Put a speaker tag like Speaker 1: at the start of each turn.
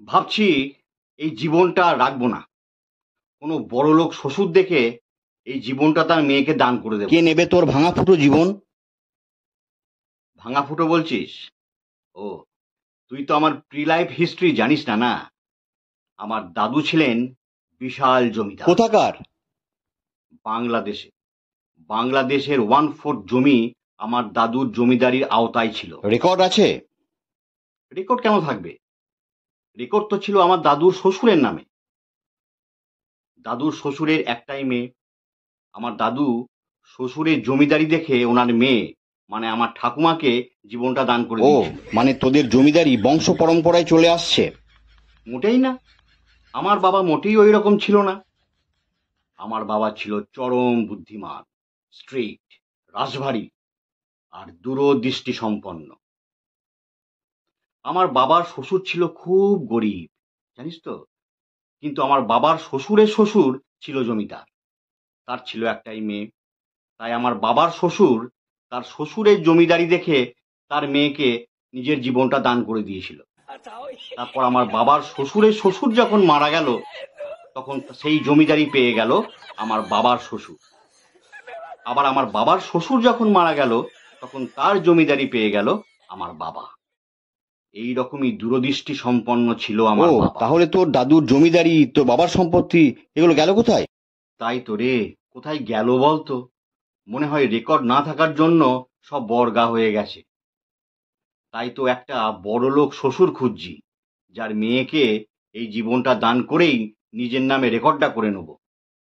Speaker 1: ভাবছি এই জীবনটা আর রাখবো না। কোনো বড়লোক শ্বশুর দেখে এই জীবনটা তার মেয়েকে দান করে দেব।
Speaker 2: কে নেবে তোর ভাঙা ফুটো জীবন?
Speaker 1: ভাঙা ফুটো বলছিস? ও, তুই তো আমার প্রি লাইফ হিস্ট্রি জানিস না না। আমার দাদু ছিলেন বিশাল জমিদার।
Speaker 2: কোথাকার?
Speaker 1: বাংলাদেশে। বাংলাদেশের 1/4 জমি আমার দাদুর জমিদারির আওতায় ছিল।
Speaker 2: রেকর্ড আছে?
Speaker 1: রেকর্ড কেন থাকবে? রেকর্ড তো ছিল আমার দাদুর শ্বশুরের নামে। দাদুর শ্বশুরের একটাই মেয়ে। আমার দাদু শ্বশুরের জমিদারি দেখে ওনার মেয়ে মানে আমার ঠাকুমাকে জীবনটা দান করে
Speaker 2: ও,
Speaker 1: দিয়েছিল।
Speaker 2: মানে তোদের জমিদারি বংশ পরম্পরায় চলে আসছে?
Speaker 1: মোটেই না। আমার বাবা মোটেই ওই রকম ছিল না। আমার বাবা ছিল চরম বুদ্ধিমান, স্ট্রিক্ট, রাশভারী আর দূরদৃষ্টি সম্পন্ন। আমার বাবার শ্বশুর ছিল খুব গরিব, জানিস তো। কিন্তু আমার বাবার শ্বশুরের শ্বশুর ছিল জমিদার। তার ছিল একটাই মেয়ে। তাই আমার বাবার শ্বশুর তার শ্বশুরের জমিদারি দেখে তার মেয়েকে নিজের জীবনটা দান করে দিয়েছিল। তারপর আমার বাবার শ্বশুরের শ্বশুর যখন মারা গেল, তখন সেই জমিদারি পেয়ে গেল আমার বাবার শ্বশুর। আবার আমার বাবার শ্বশুর যখন মারা গেল, তখন তার জমিদারি পেয়ে গেল আমার বাবা। এই রকমই দূরদৃষ্টি সম্পন্ন ছিল
Speaker 2: ও,
Speaker 1: আমার বাবা।
Speaker 2: তাহলে তোর দাদুর জমিদারি, তোর বাবার সম্পত্তি, এগুলো গেল কোথায়?
Speaker 1: তাই তো রে, কোথায় গেল বলতো? মনে হয় রেকর্ড না থাকার জন্য সব বর্গা হয়ে গেছে। তাই তো একটা বড়লোক শ্বশুর খুঁজছি, যার মেয়েকে এই জীবনটা দান করেই নিজের নামে রেকর্ডটা করে নেব।